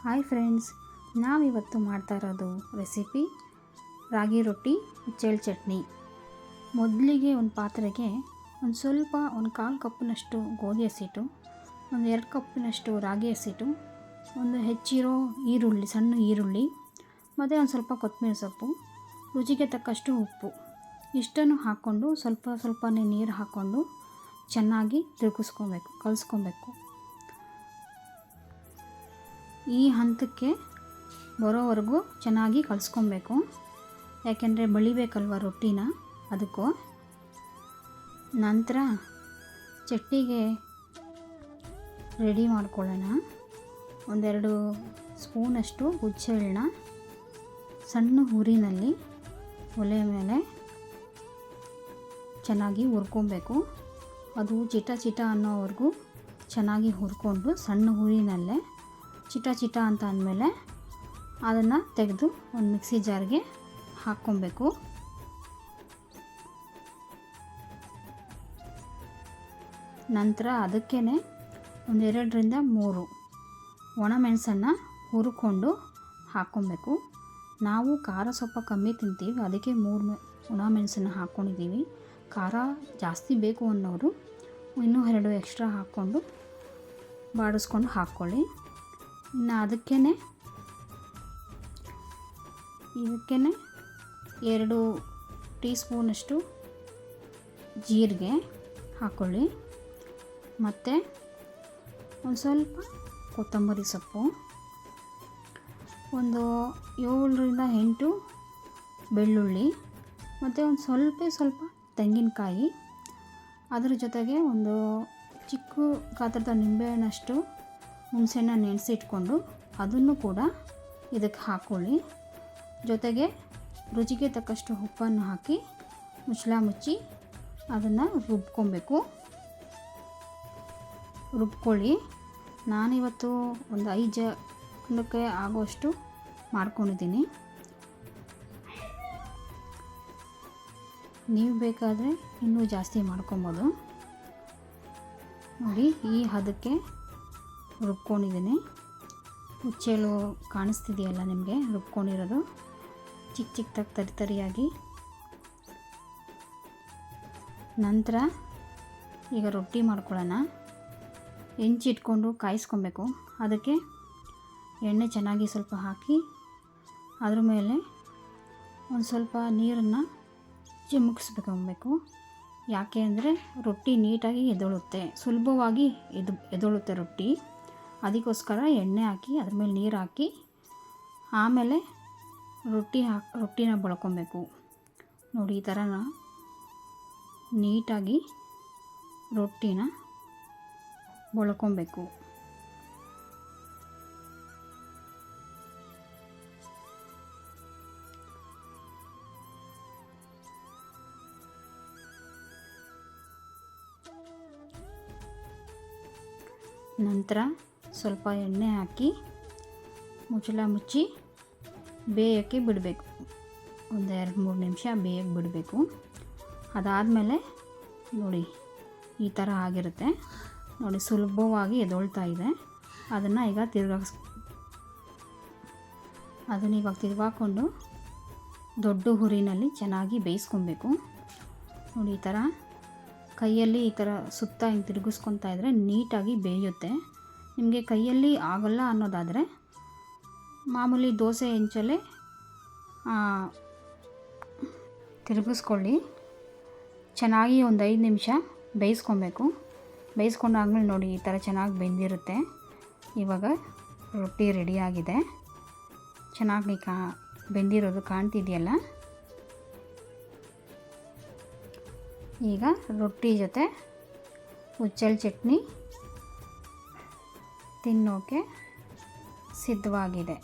Hi friends, ನಾವಿವತ್ತು ಮಾಡ್ತಾ ಇರೋದು ರೆಸಿಪಿ ರಾಗಿ ರೊಟ್ಟಿ ಹುಚ್ಚೆಳ್ಳು ಚಟ್ನಿ. ಮೊದಲಿಗೆ ಒಂದು ಪಾತ್ರೆಗೆ ಒಂದು ಕಾಲು ಕಪ್ಪಿನಷ್ಟು ಗೋಧಿ ಹಸಿಟ್ಟು, ಒಂದು 2 ಕಪ್ಪಿನಷ್ಟು ರಾಗಿ ಹಸಿಟ್ಟು, ಒಂದು ಹೆಚ್ಚಿರೋ ಈರುಳ್ಳಿ, ಸಣ್ಣ ಈರುಳ್ಳಿ, ಮತ್ತು ಒಂದು ಸ್ವಲ್ಪ ಕೊತ್ತಂಬರಿ ಸೊಪ್ಪು, ರುಚಿಗೆ ತಕ್ಕಷ್ಟು ಉಪ್ಪು ಇಷ್ಟನ್ನು ಹಾಕ್ಕೊಂಡು ಸ್ವಲ್ಪನೇ ನೀರು ಹಾಕ್ಕೊಂಡು ಚೆನ್ನಾಗಿ ಕಲಿಸ್ಕೊಬೇಕು. ಈ ಹಂತಕ್ಕೆ ಬರೋವರೆಗೂ ಚೆನ್ನಾಗಿ ಕಲಿಸ್ಕೊಬೇಕು, ಯಾಕೆಂದರೆ ಬಳಿಬೇಕಲ್ವ ರೊಟ್ಟಿನ, ಅದಕ್ಕೂ. ನಂತರ ಚಟ್ನಿಗೆ ರೆಡಿ ಮಾಡ್ಕೊಳ್ಳೋಣ. 1-2 ಸ್ಪೂನಷ್ಟು ಹುಚ್ಚೆಳ್ಳನ್ನ ಸಣ್ಣ ಹುರಿನಲ್ಲಿ ಒಲೆ ಮೇಲೆ ಚೆನ್ನಾಗಿ ಹುರ್ಕೊಬೇಕು. ಅದು ಚಿಟ ಅನ್ನೋವರೆಗೂ ಚೆನ್ನಾಗಿ ಹುರ್ಕೊಂಡು ಸಣ್ಣ ಹುರಿನಲ್ಲೇ ಚಿಟ ಅಂತ ಅಂದಮೇಲೆ ಅದನ್ನು ತೆಗೆದು ಒಂದು ಮಿಕ್ಸಿ ಜಾರ್ಗೆ ಹಾಕ್ಕೊಬೇಕು. ನಂತರ ಅದಕ್ಕೇ 2-3 ಒಣಮೆಣಸನ್ನು ಹುರ್ಕೊಂಡು ಹಾಕ್ಕೊಬೇಕು. ನಾವು ಖಾರ ಸ್ವಲ್ಪ ಕಮ್ಮಿ ತಿಂತೀವಿ, ಅದಕ್ಕೆ 3 ಒಣಮೆಣಸನ್ನು ಹಾಕ್ಕೊಂಡಿದ್ದೀವಿ. ಖಾರ ಜಾಸ್ತಿ ಬೇಕು ಅನ್ನೋರು ಇನ್ನೂ 2 ಎಕ್ಸ್ಟ್ರಾ ಹಾಕ್ಕೊಂಡು ಬಾಡಿಸ್ಕೊಂಡು ಹಾಕ್ಕೊಳ್ಳಿ. ಇನ್ನು ಇದಕ್ಕೆ 2 ಟೀ ಸ್ಪೂನಷ್ಟು ಜೀರಿಗೆ ಹಾಕ್ಕೊಳ್ಳಿ, ಮತ್ತು ಒಂದು ಸ್ವಲ್ಪ ಕೊತ್ತಂಬರಿ ಸೊಪ್ಪು, ಒಂದು 7-8 ಬೆಳ್ಳುಳ್ಳಿ, ಮತ್ತು ಒಂದು ಸ್ವಲ್ಪ ತೆಂಗಿನಕಾಯಿ. ಅದರ ಜೊತೆಗೆ ಒಂದು ಚಿಕ್ಕ ಗಾತ್ರದ ನಿಂಬೆಹಣ್ಣಷ್ಟು ಹುಣಸೆಹಣ್ಣ ನೆನೆಸಿಟ್ಕೊಂಡು ಅದನ್ನು ಕೂಡ ಇದಕ್ಕೆ ಹಾಕ್ಕೊಳ್ಳಿ. ಜೊತೆಗೆ ರುಚಿಗೆ ತಕ್ಕಷ್ಟು ಉಪ್ಪನ್ನು ಹಾಕಿ ಮುಚ್ಚಿ ಅದನ್ನು ರುಬ್ಕೊಳ್ಳಿ. ನಾನಿವತ್ತು ಒಂದು 5 ಜನಕ್ಕೆ ಆಗೋಷ್ಟು ಮಾಡ್ಕೊಂಡಿದ್ದೀನಿ. ನೀವು ಬೇಕಾದರೆ ಇನ್ನೂ ಜಾಸ್ತಿ ಮಾಡ್ಕೊಬೋದು. ನೋಡಿ, ಈ ಹದಕ್ಕೆ ರುಬ್ಕೊಂಡಿದ್ದೀನಿ. ಹುಚ್ಚೆಳ್ಳು ಕಾಣಿಸ್ತಿದೆಯಲ್ಲ ನಿಮಗೆ, ರುಬ್ಕೊಂಡಿರೋದು ಚಿಕ್ಕದಾಗಿ ತರಿಯಾಗಿ. ನಂತರ ಈಗ ರೊಟ್ಟಿ ಮಾಡ್ಕೊಳ್ಳೋಣ. ಹೆಂಚಿಟ್ಕೊಂಡು ಕಾಯಿಸ್ಕೊಬೇಕು. ಅದಕ್ಕೆ ಎಣ್ಣೆ ಚೆನ್ನಾಗಿ ಸ್ವಲ್ಪ ಹಾಕಿ ಅದ್ರ ಮೇಲೆ ಒಂದು ಸ್ವಲ್ಪ ನೀರನ್ನು ಚಿಮುಕಿಸ್ಬೇಕು. ಯಾಕೆ ಅಂದರೆ ರೊಟ್ಟಿ ನೀಟಾಗಿ ಎದ್ದೇಳುತ್ತೆ, ಸುಲಭವಾಗಿ ಎದ್ದೇಳುತ್ತೆ ರೊಟ್ಟಿ. ಅದಕ್ಕೋಸ್ಕರ ಎಣ್ಣೆ ಹಾಕಿ ಅದ್ರ ಮೇಲೆ ನೀರು ಹಾಕಿ ಆಮೇಲೆ ರೊಟ್ಟಿನ ಬಳ್ಕೊಬೇಕು. ನೋಡಿ, ಈ ಥರ ನೀಟಾಗಿ ರೊಟ್ಟಿನ ಬಳ್ಕೊಬೇಕು. ನಂತರ ಸ್ವಲ್ಪ ಎಣ್ಣೆ ಹಾಕಿ ಮುಚ್ಚಿ ಬೇಯಕ್ಕೆ ಬಿಡಬೇಕು. ಒಂದು 2-3 ನಿಮಿಷ ಬೇಯಕ್ಕೆ ಬಿಡಬೇಕು. ಅದಾದಮೇಲೆ ನೋಡಿ, ಈ ಥರ ಆಗಿರುತ್ತೆ. ನೋಡಿ, ಸುಲಭವಾಗಿ ಎದ್ದೇಳ್ತಾ ಇದೆ. ಅದನ್ನು ಇವಾಗ ತಿರುಗಾಕೊಂಡು ದೊಡ್ಡ ಹುರಿನಲ್ಲಿ ಚೆನ್ನಾಗಿ ಬೇಯಿಸ್ಕೊಬೇಕು. ನೋಡಿ, ಈ ಥರ ಕೈಯಲ್ಲಿ ಈ ಥರ ಸುತ್ತ ಹಿಂಗೆ ತಿರುಗಿಸ್ಕೊತಾ ಇದ್ದರೆ ನೀಟಾಗಿ ಬೇಯುತ್ತೆ. ನಿಮಗೆ ಕೈಯಲ್ಲಿ ಆಗೋಲ್ಲ ಅನ್ನೋದಾದರೆ ಮಾಮೂಲಿ ದೋಸೆ ಹೆಂಚಲ್ಲೇ ತಿರುಗಿಸ್ಕೊಳ್ಳಿ. ಚೆನ್ನಾಗಿ ಒಂದು 5 ನಿಮಿಷ ಬೇಯಿಸ್ಕೊಬೇಕು. ಬೇಯಿಸ್ಕೊಂಡಾದ್ಮೇಲೆ ನೋಡಿ, ಈ ಥರ ಚೆನ್ನಾಗಿ ಬೆಂದಿರುತ್ತೆ. ಇವಾಗ ರೊಟ್ಟಿ ರೆಡಿಯಾಗಿದೆ. ಚೆನ್ನಾಗಿ ಬೆಂದಿರೋದು ಕಾಣ್ತಿದೆಯಲ್ಲ. ಈಗ ರೊಟ್ಟಿ ಜೊತೆ ಹುಚ್ಚೆಳ್ಳು ಚಟ್ನಿ ತಿನ್ನೋಕ್ಕೆ ಸಿದ್ಧವಾಗಿದೆ.